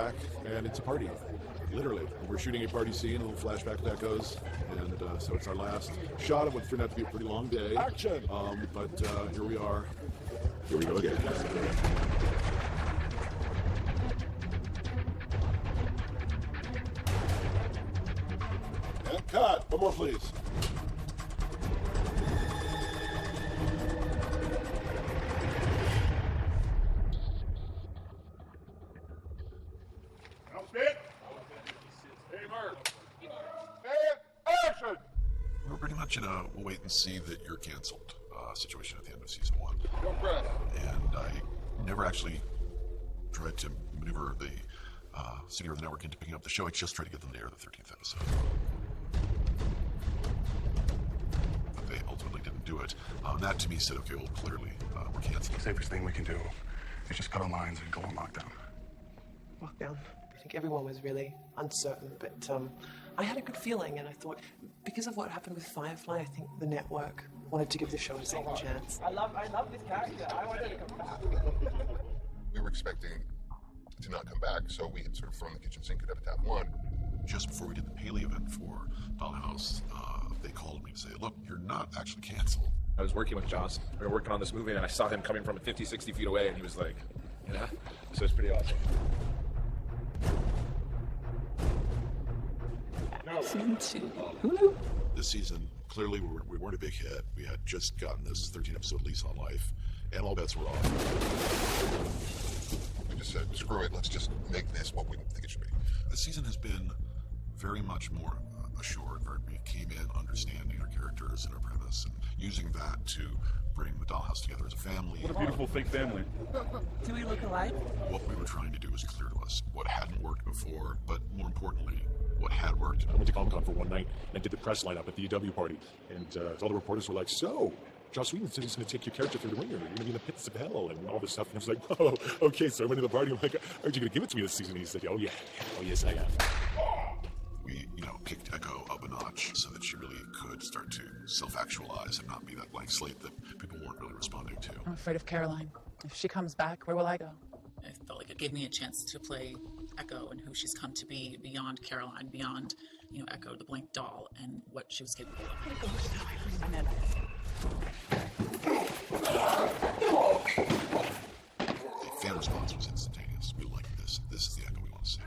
back, and it's a party, literally. We're shooting a party scene, a little flashback to Echoes, and so it's our last shot of what turned out to be a pretty long day. Action! But here we are. Here we go again. And cut! One more, please. We're pretty much in a we'll wait and see that you're canceled situation at the end of season 1. And I never actually tried to maneuver the studio or the network into picking up the show. I just tried to get them to air the 13th episode. But they ultimately didn't do it. That to me said, okay, well, clearly we're canceled. The safest thing we can do is just cut our lines and go on lockdown. Lockdown. I think everyone was really uncertain, but I had a good feeling, and I thought, because of what happened with Firefly, I think the network wanted to give the show a second chance. I love this character. I wanted to come back. We were expecting to not come back, so we had sort of thrown the kitchen sink at Epitaph 1. Just before we did the Paley event for Dollhouse, they called me to say, look, you're not actually canceled. I was working with Joss. We were working on this movie, and I saw him coming from 50, 60 feet away, and he was like, you know? So it's pretty awesome. Season 2. Hulu? This season, clearly we weren't a big hit. We had just gotten this 13-episode lease on life, and all bets were off. We just said, screw it, let's just make this what we think it should be. This season has been very much more assured. We came in understanding our characters and our premise, and using that to bring the Dollhouse together as a family. What a beautiful fake family. Do we look alike? What we were trying to do was clear to us what hadn't worked before, but more importantly, what had worked. I went to Comic-Con for one night and did the press lineup at the EW party, and all the reporters were like, so, Joss Whedon said he's going to take your character through the ringer. You're going to be in the pits of hell and all this stuff. And I was like, oh, okay. So I went to the party. I'm like, aren't you going to give it to me this season? And he said, oh, yeah. Oh, yes, I am. We, kicked Echo up a notch so that she really could start to self-actualize and not be that blank slate that people weren't really responding to. I'm afraid of Caroline. If she comes back, where will I go? I felt like it gave me a chance to play Echo and who she's come to be beyond Caroline, beyond, Echo, the blank doll, and what she was capable of. The fan response was instantaneous. We liked this. This is the Echo we want to see.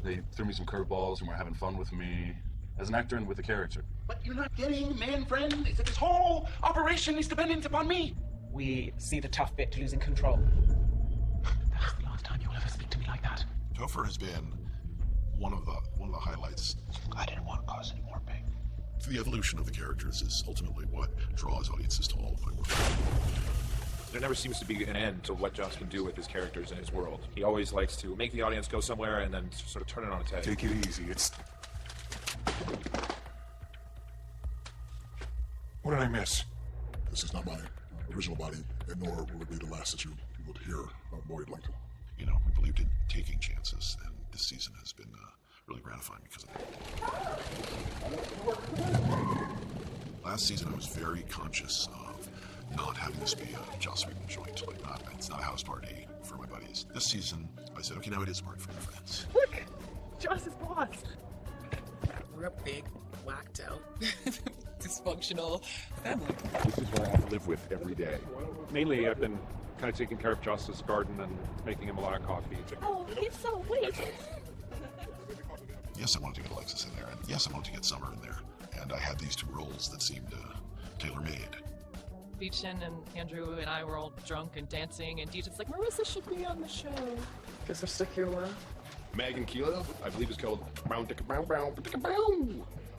They threw me some curveballs and were having fun with me as an actor and with the character. But you're not getting, man, friend, is that this whole operation is dependent upon me. We see the tough bit, losing control. That's the last time you'll ever speak to me like that. Topher has been one of the highlights. I didn't want to cause any more pain. The evolution of the characters is ultimately what draws audiences to all of my work. There never seems to be an end to what Joss can do with his characters in his world. He always likes to make the audience go somewhere and then sort of turn it on its head. Take it easy. It's... What did I miss? This is not my original body, and nor will it be the last that you would hear of Lloyd Langton. We believed in taking chances, and this season has been really gratifying because of it. Last season, I was very conscious of not having this be a Joss Whedon joint. It's not a house party for my buddies. This season, I said, okay, now it is a party for my friends. Look! Joss is boss! We're a big, whacked out, dysfunctional family. This is what I have to live with every day. Mainly, I've been kind of taking care of Joss's garden and making him a lot of coffee. Oh, he's so weak! Yes, I wanted to get Alexis in there, and yes, I wanted to get Summer in there. And I had these two roles that seemed tailor-made. Beechin and Andrew and I were all drunk and dancing, and Deej's like, Marissa should be on the show. Guess we're stuck here a while. Megan Kilo, I believe it's called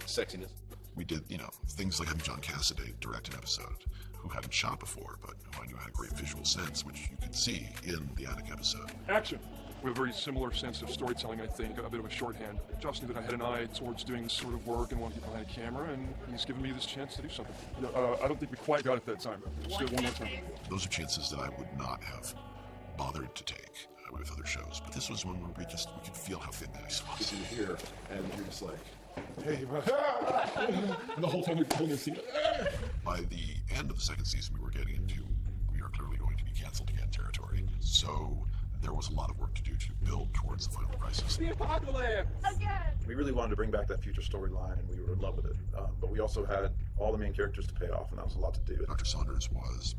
Sexiness. We did, things like having John Cassaday direct an episode, who hadn't shot before, but who I knew had a great visual sense, which you could see in the Attic episode. Action! We have a very similar sense of storytelling, I think, a bit of a shorthand. Joss knew that I had an eye towards doing this sort of work and wanted to get behind a camera, and he's given me this chance to do something. I don't think we quite got it that time. Let's do it one more time. Those are chances that I would not have bothered to take with other shows, but this was one where we could feel how thin the ice was. You're here, and you're just like, hey, and the whole time you're pulling your seat. By the end of the second season, we were getting into, we are clearly going to be canceled again territory. So there was a lot of work to do to build towards the final crisis. The apocalypse! Again! We really wanted to bring back that future storyline, and we were in love with it. But we also had all the main characters to pay off, and that was a lot to do. Dr. Saunders was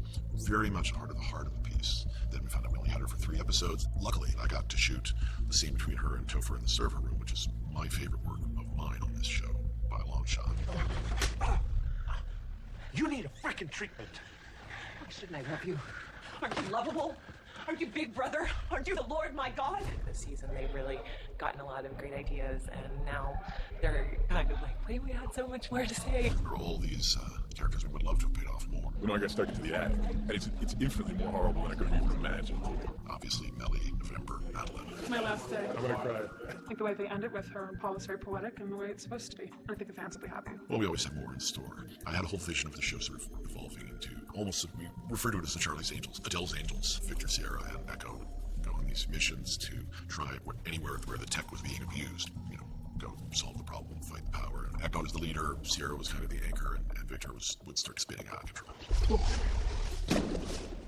very much a heart of the piece. Then we found out we only had her for 3 episodes. Luckily, I got to shoot the scene between her and Topher in the server room, which is my favorite work of mine on this show by a long shot. You need a freaking treatment. Why shouldn't I love you? Aren't you lovable? Aren't you Big Brother? Aren't you the Lord, my God? This season, they've really gotten a lot of great ideas, and now they're kind of like, wait, we had so much more to say. There are all these characters we would love to have paid off more. I got stuck into the attic, and it's infinitely more horrible than I could have even imagined. Obviously, Melly, November, Madeline. It's my last day. I'm gonna cry. I think the way they end it with her and Paul is very poetic and the way it's supposed to be. I think the fans will be happy. Well, we always have more in store. I had a whole vision of the show sort of evolving into almost, we refer to it as the Charlie's Angels, Adele's Angels. Victor, Sierra, and Echo go on these missions to try anywhere where the tech was being abused, go solve the problem, fight the power. And Echo was the leader, Sierra was kind of the anchor, and Victor would start spinning out of control.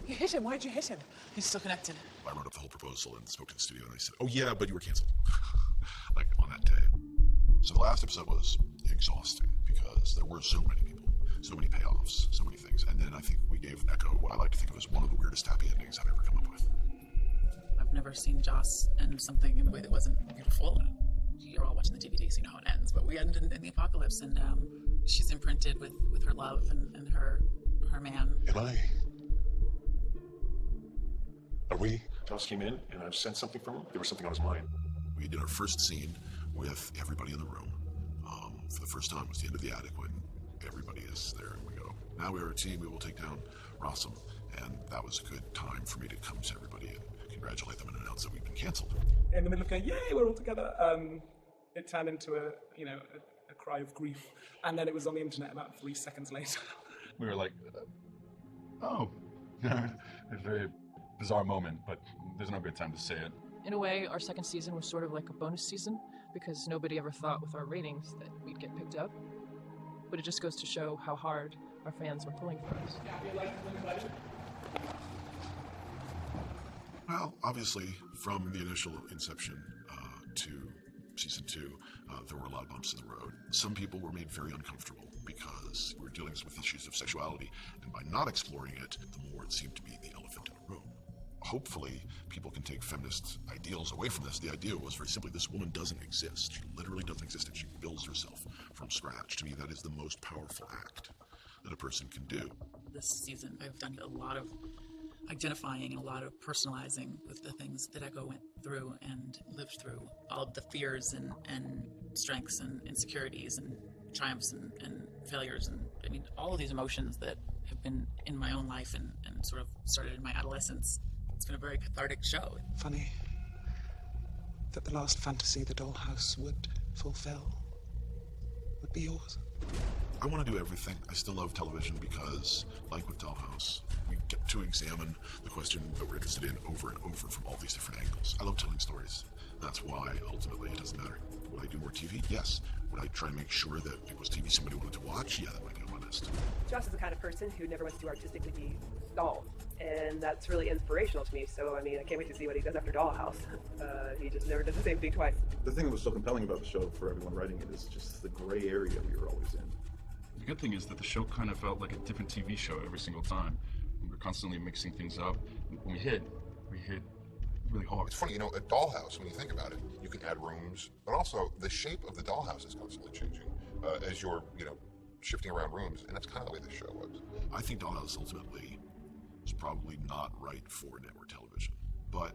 You hit him. Why'd you hit him? He's still connected. I wrote up the whole proposal and spoke to the studio, and I said, oh yeah, but you were canceled. Like, on that day. So the last episode was exhausting because there were so many people, so many payoffs, so many things. And then I think we gave Echo what I like to think of as one of the weirdest happy endings I've ever come up with. I've never seen Joss end something in a way that wasn't beautiful. You're all watching the DVD, so you know how it ends. But we ended in the apocalypse, and she's imprinted with her love and her man. Are we? Joss came in, and I've sensed something from him. There was something on his mind. We did our first scene with everybody in the room. For the first time, it was the end of the attic when everybody is there, and we go, now we are a team, we will take down Rossum. And that was a good time for me to come to everybody and congratulate them and announce that we'd been canceled. In the middle of going, yay, we're all together, it turned into a cry of grief. And then it was on the internet about 3 seconds later. We were like, oh. A very bizarre moment, but there's no good time to say it. In a way, our second season was sort of like a bonus season because nobody ever thought with our ratings that we'd get picked up. But it just goes to show how hard our fans were pulling for us. Well, obviously, from the initial inception to season 2, there were a lot of bumps in the road. Some people were made very uncomfortable because we were dealing with issues of sexuality, and by not exploring it, the more it seemed to be the elephant in the room. Hopefully, people can take feminist ideals away from this. The idea was very simply, this woman doesn't exist. She literally doesn't exist, and she builds herself from scratch. To me, that is the most powerful act that a person can do. This season, I've done a lot of identifying and a lot of personalizing with the things that Echo went through and lived through. All of the fears and strengths and insecurities and triumphs and failures, and I mean, all of these emotions that have been in my own life and sort of started in my adolescence. It's been a very cathartic show. Funny that the last fantasy the Dollhouse would fulfill would be yours. I want to do everything. I still love television because, like with Dollhouse, we get to examine the question that we're interested in over and over from all these different angles. I love telling stories. That's why, ultimately, it doesn't matter. Would I do more TV? Yes. Would I try to make sure that it was TV somebody wanted to watch? Yeah, that might be on my list. Joss is the kind of person who never wants to artistically be stalled, and that's really inspirational to me. So, I mean, I can't wait to see what he does after Dollhouse. He just never does the same thing twice. The thing that was so compelling about the show for everyone writing it is just the gray area we were always in. The good thing is that the show kind of felt like a different TV show every single time. We were constantly mixing things up. When we hit really hard. It's funny, at Dollhouse, when you think about it, you can add rooms, but also the shape of the Dollhouse is constantly changing as you're, shifting around rooms, and that's kind of the way the show was. I think Dollhouse ultimately was probably not right for network television, but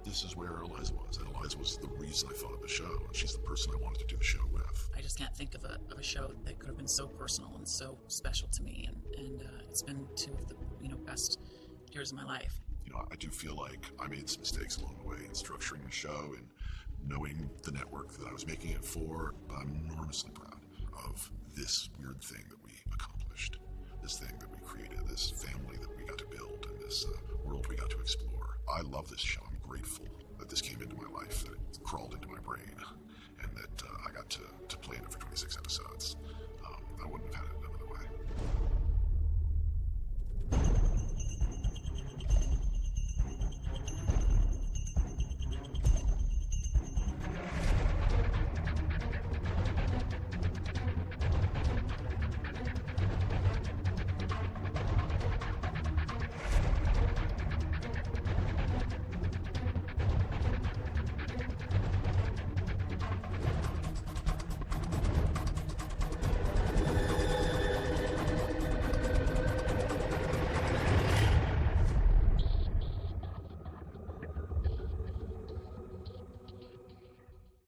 this is where Eliza was, and Eliza was the reason I thought of the show, and she's the person I wanted to do the show with. I just can't think of a show that could have been so personal and so special to me, and it's been 2 of the best years of my life. I do feel like I made some mistakes along the way in structuring the show and knowing the network that I was making it for, but I'm enormously proud of this weird thing that we accomplished, this thing that we created, this family that we got to build, and this world we got to explore. I love this show. I'm grateful that this came into my life, that it crawled into my brain, and that I got to play in it for 26 episodes. I wouldn't have had it